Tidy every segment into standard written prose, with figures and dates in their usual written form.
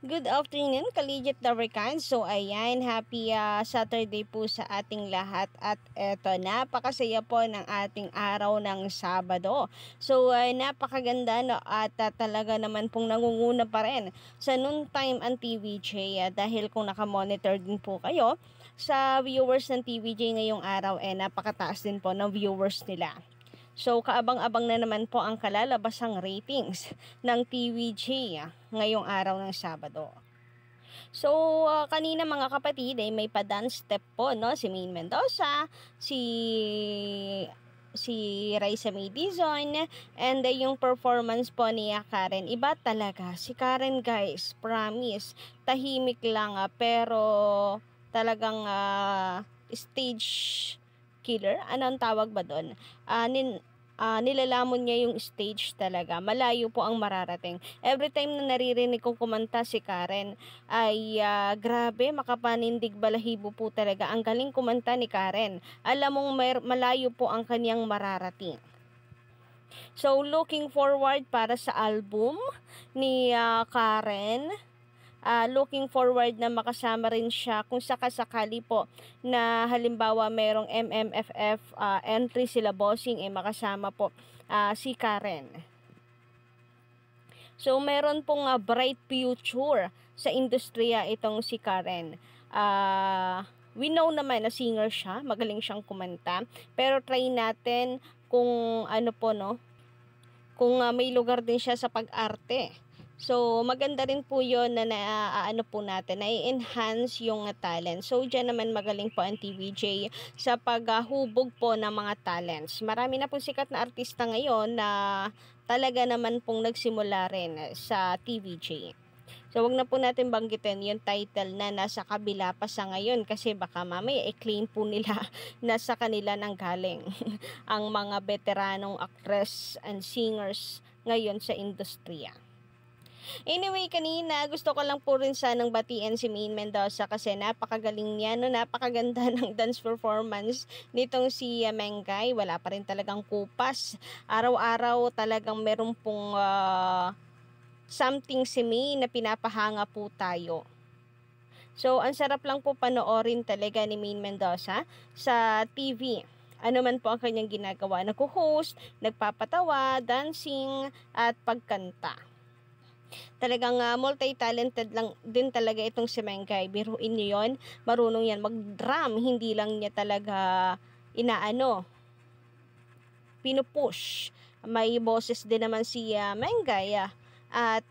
Good afternoon, Collegiate Lubricants. So ayan, happy Saturday po sa ating lahat at eto, napakasaya po ng ating araw ng Sabado. So napakaganda no, at talaga naman pong nangunguna pa rin sa noontime ang TVJ dahil kung nakamonitor din po kayo sa viewers ng TVJ ngayong araw napakataas din po ng viewers nila. So, kaabang-abang na naman po ang kalalabasang ratings ng TVJ ngayong araw ng Sabado. So, kanina mga kapatid ay may pa-dance step po, no? Si Maine Mendoza, si Raisa May Dizon, and yung performance po ni Karen. Iba talaga. Si Karen, guys, promise, tahimik lang pero talagang stage killer, ano ang tawag ba doon? Nilalamon niya yung stage talaga. Malayo po ang mararating. Every time na naririnig kong kumanta si Karen ay grabe, makapanindig balahibo po talaga. Ang galing kumanta ni Karen. Alam mong malayo po ang kanyang mararating. So looking forward para sa album ni Karen. Looking forward na makasama rin siya kung sakasakali po na halimbawa merong MMFF entry sila bossing makasama po si Karen. So meron pong bright future sa industriya itong si Karen. We know naman na singer siya, magaling siyang kumanta, pero try natin kung ano po no, kung may lugar din siya sa pag-arte. So, maganda rin po yun na na-enhance yung talent. So, dyan naman magaling po ang TVJ sa paghubog po ng mga talents. Marami na po sikat na artista ngayon na talaga naman pong nagsimula rin sa TVJ. So, wag na po natin banggitin yung title na nasa kabila pa sa ngayon kasi baka mamaya i-claim po nila na sa kanila nang galing ang mga veteranong actress and singers ngayon sa industriya. Anyway, kanina gusto ko lang po rin sanang batiin si Maine Mendoza kasi napakagaling niya, no? Napakaganda ng dance performance nitong si Mengay. Wala pa rin talagang kupas. Araw-araw talagang meron pong something si May na pinapahanga po tayo. So, ang sarap lang po panoorin talaga ni Maine Mendoza sa TV. Ano man po ang kanyang ginagawa. Nag-host, nagpapatawa, dancing, at pagkanta. Talagang multi-talented lang din talaga itong si Mengay. Biruin niyo yun. Marunong yan mag-drum. Hindi lang niya talaga pinupush. May boses din naman si Mengay. At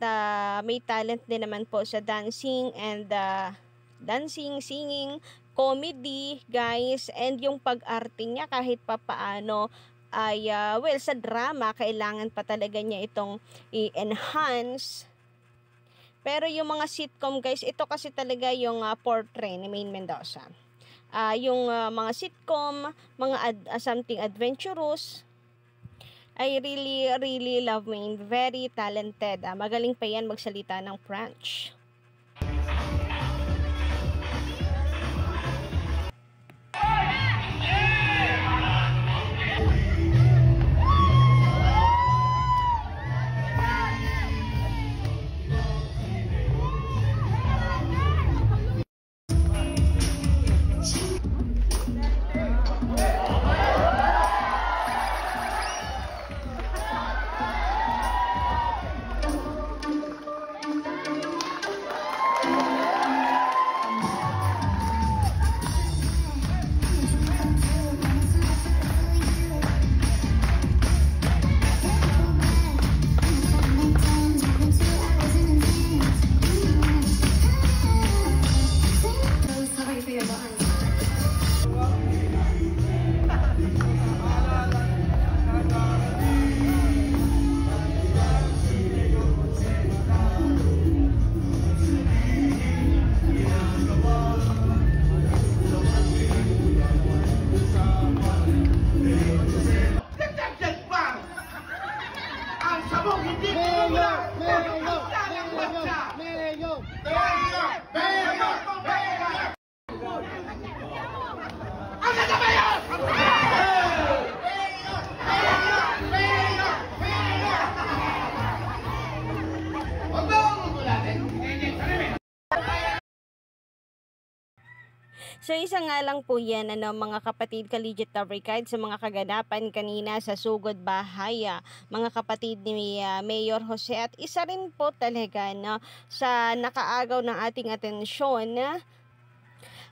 may talent din naman po sa dancing and singing, comedy, guys. And yung pag-arte niya kahit papaano ay sa drama kailangan pa talaga niya itong i-enhance. Pero yung mga sitcom, guys, ito kasi talaga yung portrait ni Maine Mendoza. Yung mga sitcom, mga something adventurous, I really love Maine. Very talented. Magaling pa yan magsalita ng French. So isa nga lang po yan mga kapatid Collegiate Tower Guide sa mga kaganapan kanina sa Sugod Bahay, mga kapatid ni Mayor Jose, at isa rin po talaga sa nakaagaw ng ating atensyon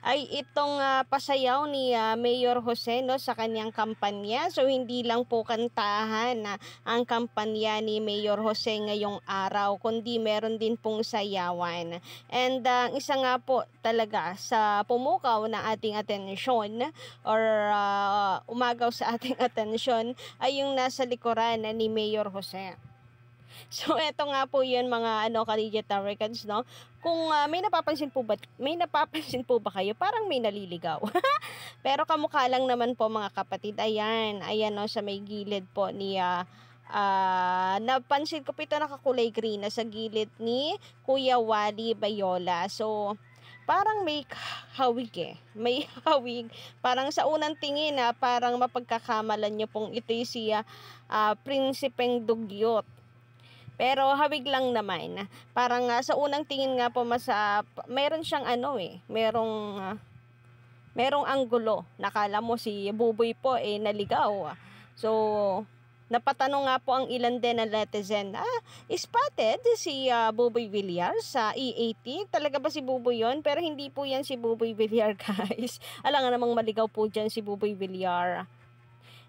ay itong pasayaw ni Mayor Jose sa kanyang kampanya. So hindi lang po kantahan ang kampanya ni Mayor Jose ngayong araw, kundi meron din pong sayawan. And isa nga po talaga sa pumukaw na ating atensyon or umagaw sa ating atensyon ay yung nasa likuran ni Mayor Jose. So eto nga po 'yun mga Collegiate Tower Guides, kung may napapansin po ba kayo parang may naliligaw. Pero kamukha lang naman po mga kapatid. Ayan sa may gilid po ni napansin ko po ito nakakulay green na sa gilid ni Kuya Wally Bayola. So parang may hawig may hawig, parang sa unang tingin parang mapagkakamalan nyo pong ito si Prinsipeng Dugyot. Pero hawig lang naman. Parang sa unang tingin nga po meron siyang merong anggulo. Nakala mo si Buboy po naligaw. So napatanong nga po ang ilan din na netizen, spotted si Buboy Villar sa E80. Talaga ba si Buboy yon? Pero hindi po yan si Buboy Villar, guys. Alam nga namang maligaw po dyan si Buboy Villar.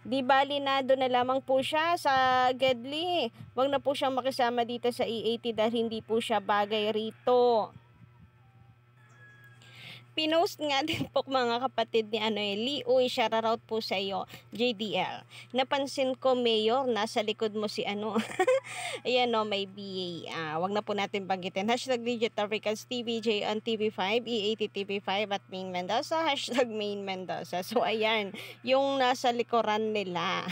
Di bali na doon na lamang po siya sa Gedli. Wag na po siyang makisama dito sa E80 dahil hindi po siya bagay rito. Pinost nga din po mga kapatid ni Lee. Uy, shoutout po sa iyo, JDL. Napansin ko, Mayor, nasa likod mo si Ayan may BA. Wag na po natin banggitin. Hashtag Digital Freakers TVJ on TV5, E80 TV5 at Main Mendoza. Hashtag Main Mendoza. So ayan, yung nasa likuran nila.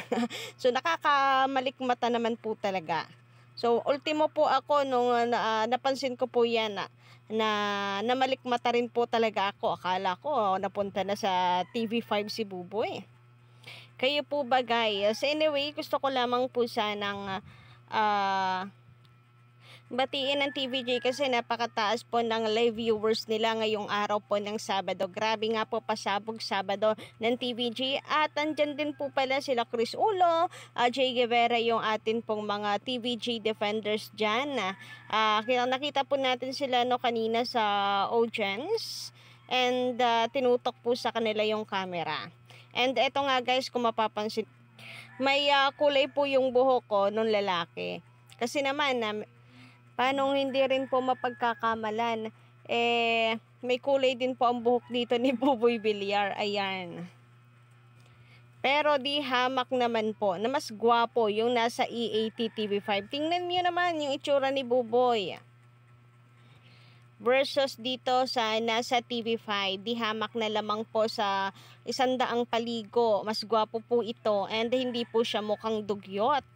So nakakamalikmata naman po talaga. So ultimo po ako nung napansin ko po yan na namalikmata rin po talaga ako. Akala ko napunta na sa TV5 si Buboy. Kayo po ba guys? Anyway, gusto ko lamang po sanang batiin ng TVJ kasi napakataas po ng live viewers nila ngayong araw po ng Sabado. Grabe nga po pasabog Sabado ng TVJ. At andyan din po pala sila Chris Ulo, Jay Guevara, yung atin pong mga TVJ defenders dyan. Nakita po natin sila kanina sa audience. And tinutok po sa kanila yung camera. And eto nga guys, kung mapapansin, may kulay po yung buhok ko nung lalaki. Kasi naman, paano hindi rin po mapagkakamalan? May kulay din po ang buhok dito ni Buboy Villar. Ayan. Pero di hamak naman po na mas gwapo yung nasa E80 TV5. Tingnan niyo naman yung itsura ni Buboy versus dito sa nasa TV5. Di hamak na lamang po sa 100 paligo. Mas gwapo po ito and hindi po siya mukhang dugyot.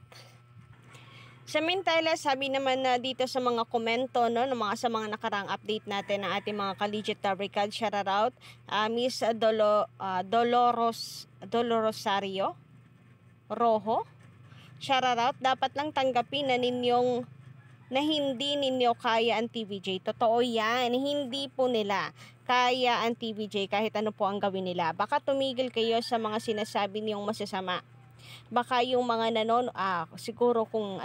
Samantala, sabi naman na dito sa mga komento sa mga nakarang update natin ng ating mga Collegiate Tower Guide, shoutout Miss Dolorosario Rojo. Shoutout, dapat lang tanggapin na hindi ninyo kaya ang TVJ. Totoo yan, hindi po nila kaya ang TVJ kahit ano po ang gawin nila. Baka tumigil kayo sa mga sinasabi niyong masasama. Baka yung mga siguro kung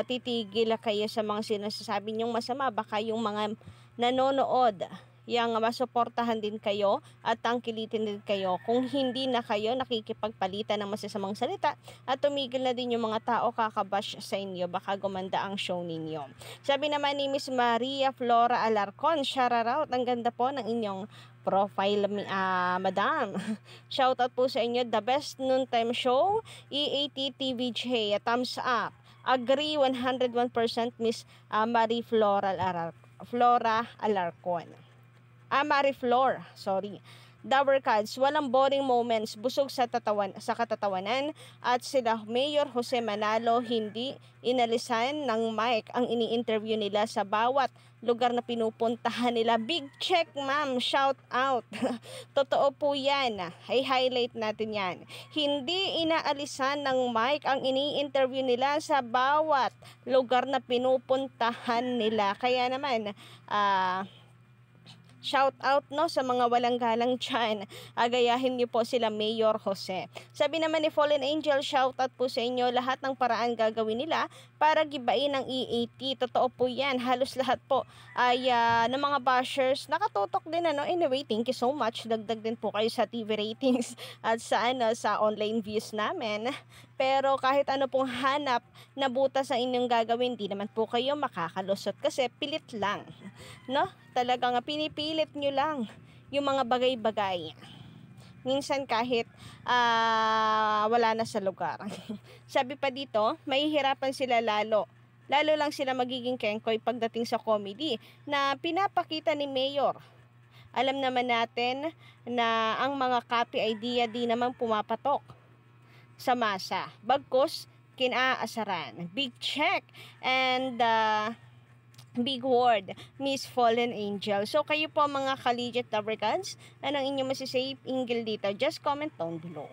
titigil kayo sa mga sinasabi niyong masama, baka yung mga nanonood yang masuportahan din kayo at tangkilitin din kayo kung hindi na kayo nakikipagpalitan ng masasamang salita at tumigil na din yung mga tao kakabash sa inyo, baka gumanda ang show ninyo. Sabi naman ni Miss Maria Flora Alarcon, shoutout, ang ganda po ng inyong profile, madam. Shoutout po sa inyo, the best noontime show, E80 TVJ, thumbs up. Agree 101% Miss Marie Flora Alarcon. Mariflor, sorry. Tower Cards, walang boring moments, busog sa katatawanan at sila Mayor Jose Manalo hindi inalisan ng mic ang ini-interview nila sa bawat lugar na pinupuntahan nila. Big check, ma'am, shout out. Totoo po yan, ay highlight natin yan. Hindi inaalisan ng mic ang ini-interview nila sa bawat lugar na pinupuntahan nila. Kaya naman, Shout out no sa mga walang galang dyan. Agayahin niyo po sila Mayor Jose. Sabi naman ni Fallen Angel, shout out po sa inyo. Lahat ng paraan gagawin nila para gibain ang EAT. Totoo po yan. Halos lahat po ay ng mga bashers nakatutok din ano. Anyway, thank you so much. Dagdag din po kayo sa TV ratings at sa online views namin. Pero kahit ano pong hanap na butas sa inyong gagawin, di naman po kayo makakalusot kasi pilit lang. No? Talagang pinipilit nyo lang yung mga bagay-bagay. Minsan kahit wala na sa lugar. Sabi pa dito, mahihirapan sila lalo. Lalo lang sila magiging kengkoy pagdating sa comedy na pinapakita ni Mayor. Alam naman natin na ang mga copy idea di naman pumapatok sa masa. Bagkus, kinaasaran. Big check and big word, Miss Fallen Angel. So, kayo po mga collegiate Dabarkads, anong inyong masisave hinggil dito? Just comment down below.